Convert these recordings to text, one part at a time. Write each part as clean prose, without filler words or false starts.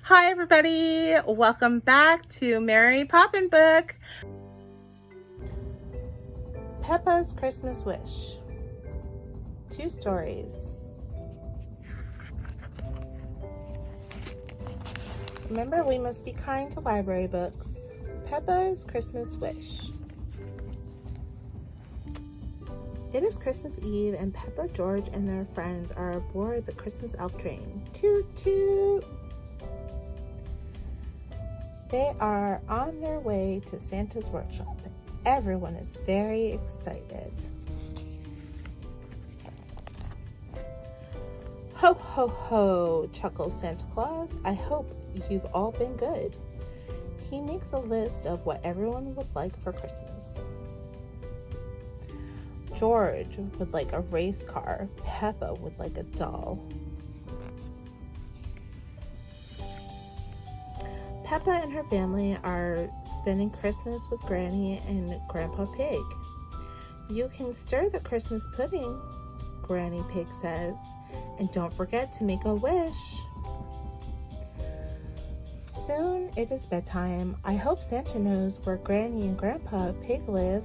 Hi everybody, welcome back to Mary Poppin Book. Peppa's Christmas Wish. 2 stories. Remember, we must be kind to library books. Peppa's Christmas Wish. It is Christmas Eve and Peppa, George, and their friends are aboard the Christmas elf train. Toot toot! They are on their way to Santa's workshop. Everyone is very excited. Ho, ho, ho, chuckles Santa Claus. I hope you've all been good. He makes a list of what everyone would like for Christmas. George would like a race car. Peppa would like a doll. Peppa and her family are spending Christmas with Granny and Grandpa Pig. You can stir the Christmas pudding, Granny Pig says, and don't forget to make a wish. Soon it is bedtime. I hope Santa knows where Granny and Grandpa Pig live,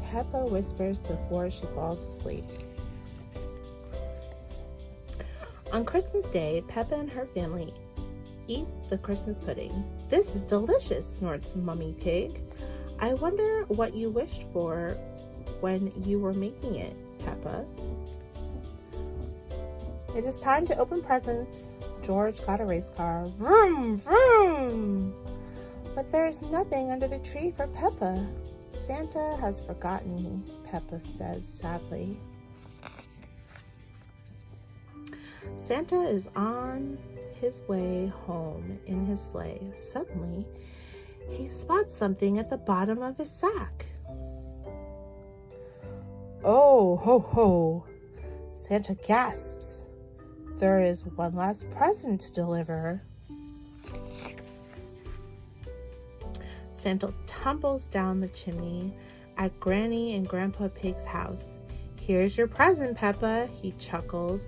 Peppa whispers before she falls asleep. On Christmas Day, Peppa and her family eat the Christmas pudding. This is delicious, snorts Mummy Pig. I wonder what you wished for when you were making it, Peppa. It is time to open presents. George got a race car. Vroom, vroom! But there's nothing under the tree for Peppa. Santa has forgotten me, Peppa says sadly. Santa is on his way home in his sleigh. Suddenly, he spots something at the bottom of his sack. Oh, ho, ho! Santa gasps. There is one last present to deliver. Santa tumbles down the chimney at Granny and Grandpa Pig's house. Here's your present, Peppa, he chuckles.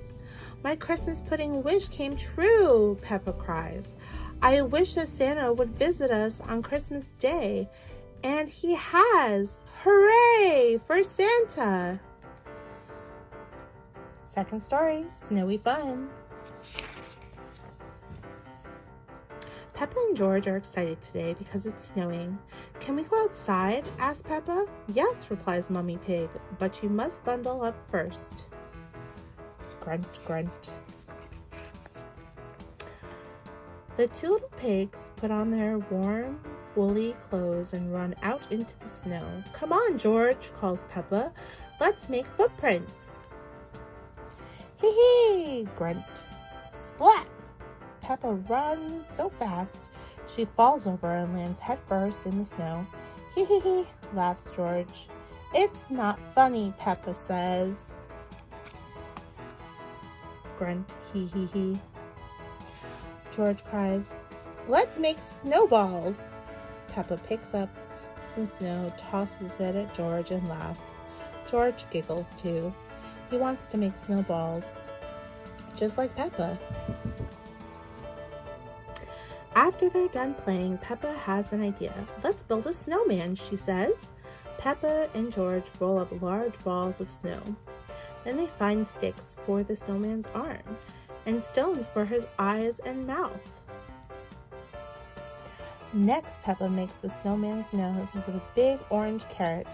My Christmas pudding wish came true, Peppa cries. I wish that Santa would visit us on Christmas Day, and he has. Hooray for Santa! Second story, Snowy Fun. Peppa and George are excited today because it's snowing. Can we go outside? Asks Peppa. Yes, replies Mummy Pig, but you must bundle up first. Grunt, grunt. The 2 little pigs put on their warm, woolly clothes and run out into the snow. Come on, George, calls Peppa. Let's make footprints. Hee hee, grunt. Splat! Peppa runs so fast, she falls over and lands headfirst in the snow. Hee hee hee, laughs George. It's not funny, Peppa says. Grunt, hee hee hee. George cries, let's make snowballs. Peppa picks up some snow, tosses it at George and laughs. George giggles too. He wants to make snowballs, just like Peppa. After they're done playing, Peppa has an idea. Let's build a snowman, she says. Peppa and George roll up large balls of snow. Then they find sticks for the snowman's arm and stones for his eyes and mouth. Next, Peppa makes the snowman's nose with a big orange carrot.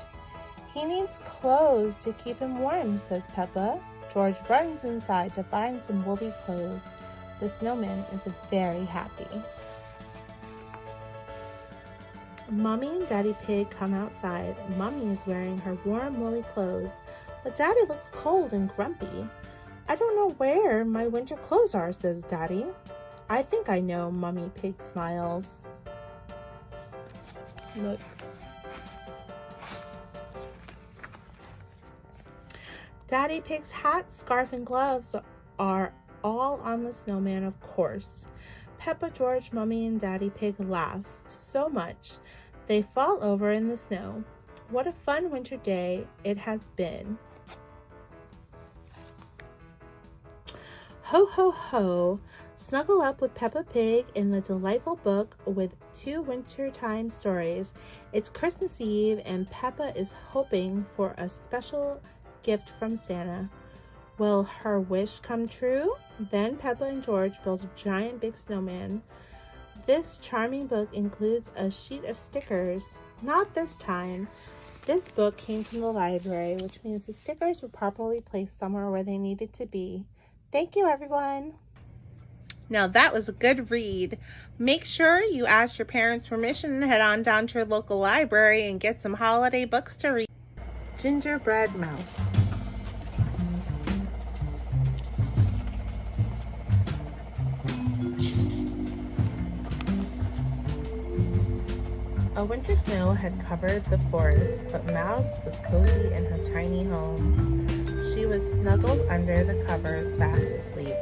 He needs clothes to keep him warm, says Peppa. George runs inside to find some woolly clothes. The snowman is very happy. Mommy and Daddy Pig come outside. Mommy is wearing her warm woolly clothes, but Daddy looks cold and grumpy. I don't know where my winter clothes are, says Daddy. I think I know, Mommy Pig smiles. Look. Daddy Pig's hat, scarf, and gloves are all on the snowman, of course. Peppa, George, Mommy, and Daddy Pig laugh so much they fall over in the snow. What a fun winter day it has been. Ho, ho, ho! Snuggle up with Peppa Pig in the delightful book with 2 wintertime stories. It's Christmas Eve and Peppa is hoping for a special gift from Santa. Will her wish come true? Then Peppa and George build a giant big snowman. This charming book includes a sheet of stickers. Not this time. This book came from the library, which means the stickers were properly placed somewhere where they needed to be. Thank you, everyone. Now that was a good read. Make sure you ask your parents' permission and head on down to your local library and get some holiday books to read. Gingerbread Mouse. A winter snow had covered the forest, but Mouse was cozy in her tiny home. She was snuggled under the covers, fast asleep.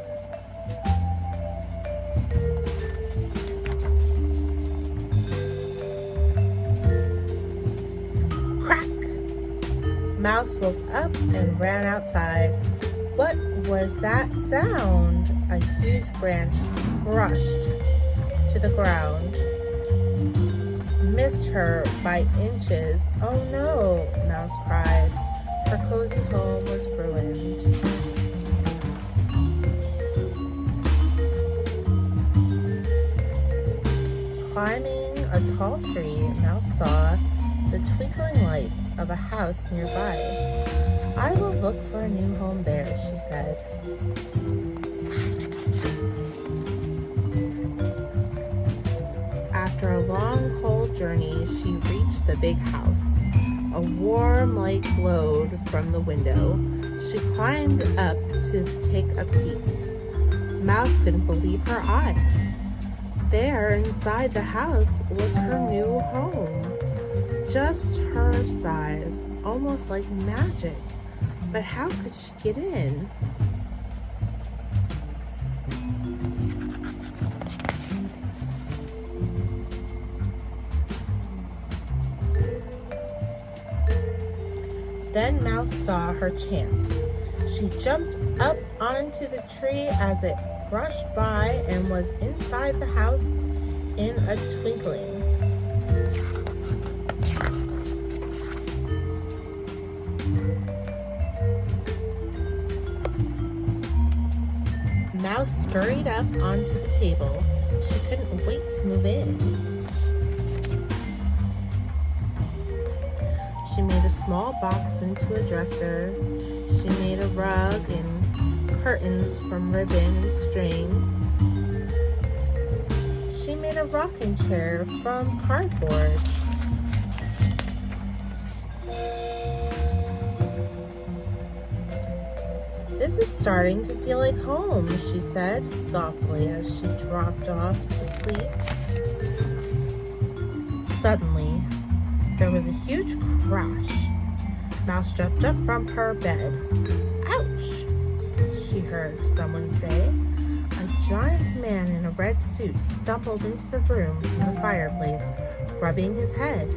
Crack! Mouse woke up and ran outside. What was that sound? A huge branch crushed to the ground. Missed her by inches. Oh no, Mouse cried. Her cozy home was ruined. Climbing a tall tree, Mouse saw the twinkling lights of a house nearby. I will look for a new home there, she said. After a long, cold journey, she reached the big house. A warm light glowed from the window. She climbed up to take a peek. Mouse couldn't believe her eyes. There, inside the house, was her new home. Just her size, almost like magic. But how could she get in? Then Mouse saw her chance. She jumped up onto the tree as it brushed by and was inside the house in a twinkling. Mouse scurried up onto the table. She couldn't wait to move in. She made a small box into a dresser. She made a rug and curtains from ribbon and string. She made a rocking chair from cardboard. This is starting to feel like home, she said softly as she dropped off to sleep. Suddenly, there was a huge crash. Mouse jumped up from her bed. Ouch! She heard someone say. A giant man in a red suit stumbled into the room from the fireplace, rubbing his head.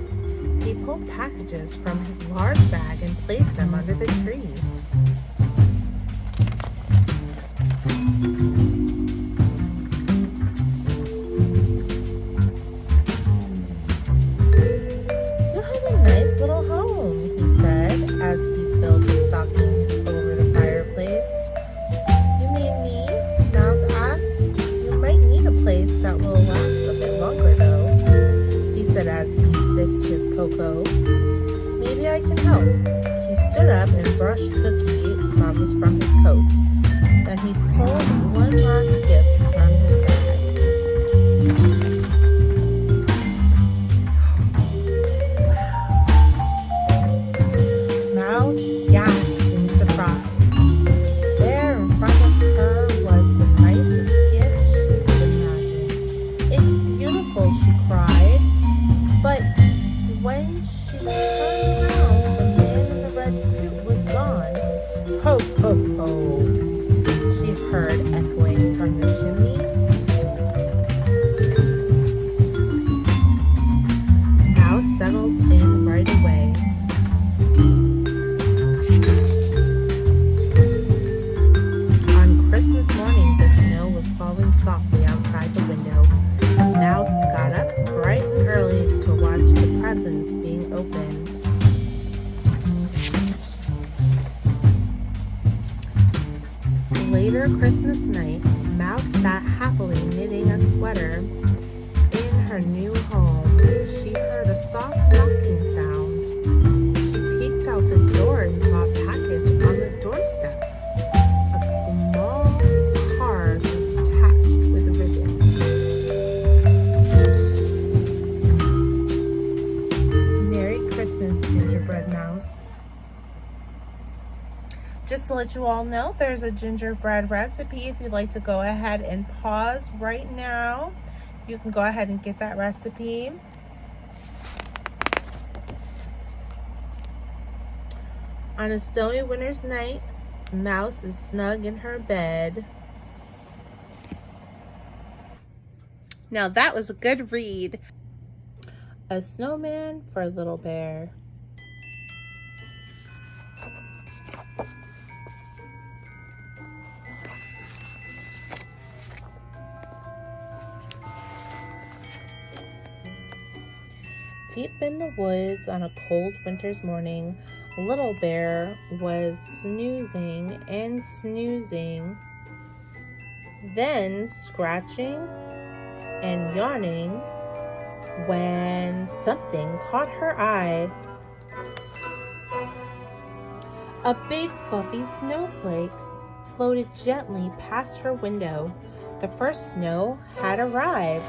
He pulled packages from his large bag and placed them under the tree. Maybe I can help. He stood up and brushed Cookie crumbs from his coat. Then he pulled one last sweater in her new home, she heard a soft knocking sound. She peeked out the door and saw a package on the doorstep. A small card was attached with a ribbon. Merry Christmas, Gingerbread Mouse. Just to let you all know, there's a gingerbread recipe. If you'd like to go ahead and pause right now, you can go ahead and get that recipe. On a snowy winter's night, Mouse is snug in her bed. Now that was a good read. A Snowman for Little Bear. Deep in the woods on a cold winter's morning, Little Bear was snoozing and snoozing, then scratching and yawning when something caught her eye. A big fluffy snowflake floated gently past her window. The first snow had arrived.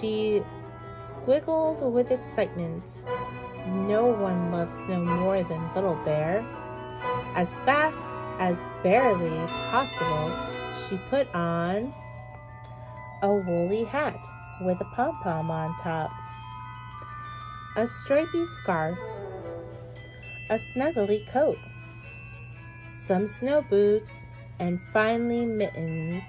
She squiggled with excitement. No one loved snow more than Little Bear. As fast as barely possible, she put on a woolly hat with a pom-pom on top, a stripy scarf, a snuggly coat, some snow boots, and finally mittens.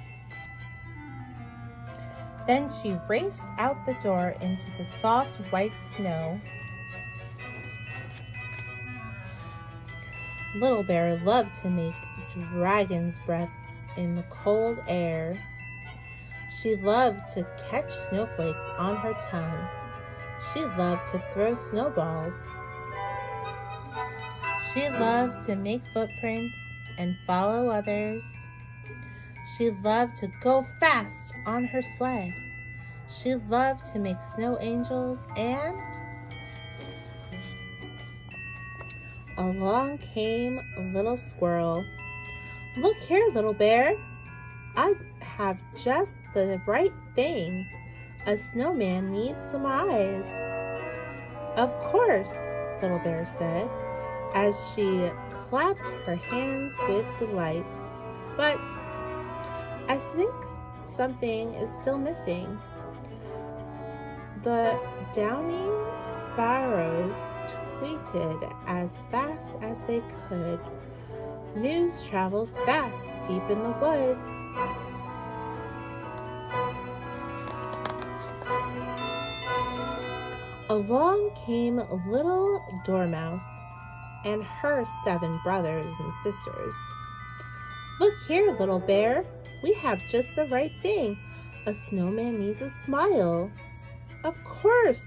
Then she raced out the door into the soft white snow. Little Bear loved to make dragon's breath in the cold air. She loved to catch snowflakes on her tongue. She loved to throw snowballs. She loved to make footprints and follow others. She loved to go fast on her sled. She loved to make snow angels, and along came a little squirrel. "Look here, Little Bear. I have just the right thing. A snowman needs some eyes." "Of course," Little Bear said, as she clapped her hands with delight. "But I think something is still missing." The downy sparrows tweeted as fast as they could. News travels fast deep in the woods. Along came Little Dormouse and her 7 brothers and sisters. "Look here, Little Bear. We have just the right thing. A snowman needs a smile." "Of course,"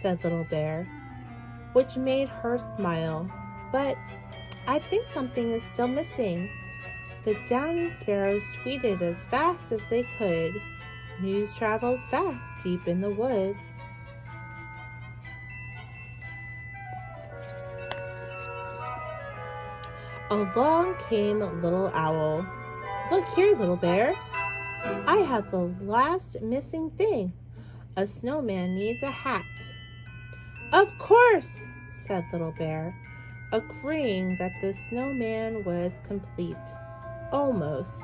said Little Bear, which made her smile. "But I think something is still missing." The downy sparrows tweeted as fast as they could. News travels fast deep in the woods. Along came Little Owl. "Look here, Little Bear. I have the last missing thing. A snowman needs a hat." "Of course," said Little Bear, agreeing that the snowman was complete. Almost.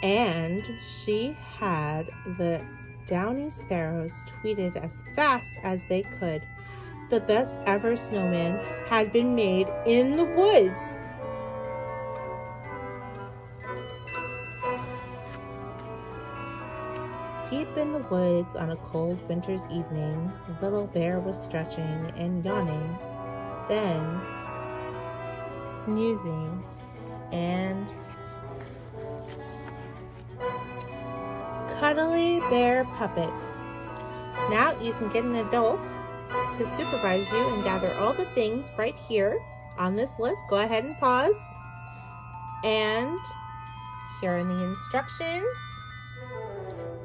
And she had the downy sparrows tweeted as fast as they could. The best ever snowman had been made in the woods. Deep in the woods on a cold winter's evening, Little Bear was stretching and yawning, then snoozing and Cuddly Bear Puppet. Now you can get an adult to supervise you and gather all the things right here on this list. Go ahead and pause. And here are the instructions.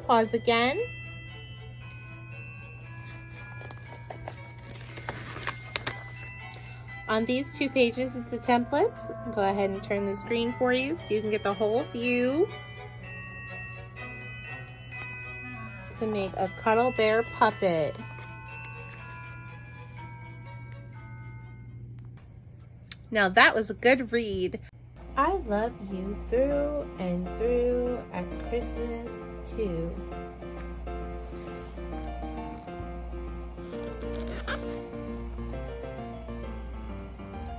Pause again. On these 2 pages of the templates, go ahead and turn the screen for you so you can get the whole view to make a Cuddle Bear puppet. Now that was a good read. I love you through and through at Christmas too.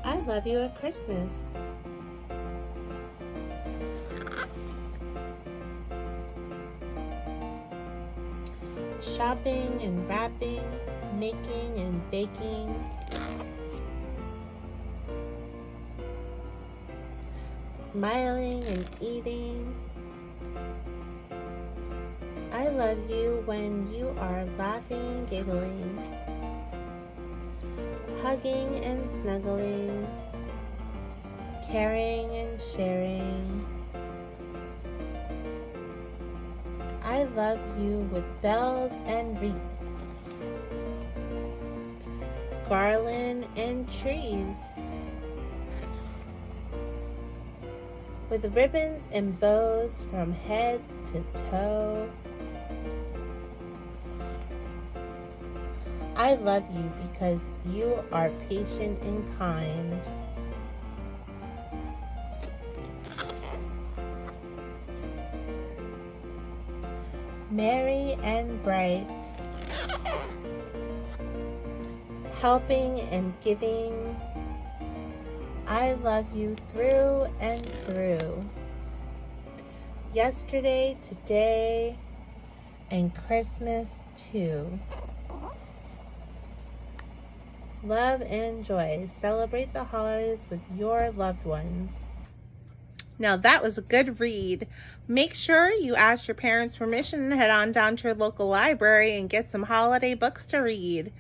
I love you at Christmas. Shopping and wrapping, making and baking. Smiling and eating. I love you when you are laughing and giggling. Hugging and snuggling, caring and sharing. I love you with bells and wreaths, garland and trees, with ribbons and bows from head to toe. I love you because you are patient and kind. Merry and bright. Helping and giving. I love you through and through. Yesterday, today, and Christmas too. Love and joy. Celebrate the holidays with your loved ones. Now that was a good read. Make sure you ask your parents' permission and head on down to your local library and get some holiday books to read.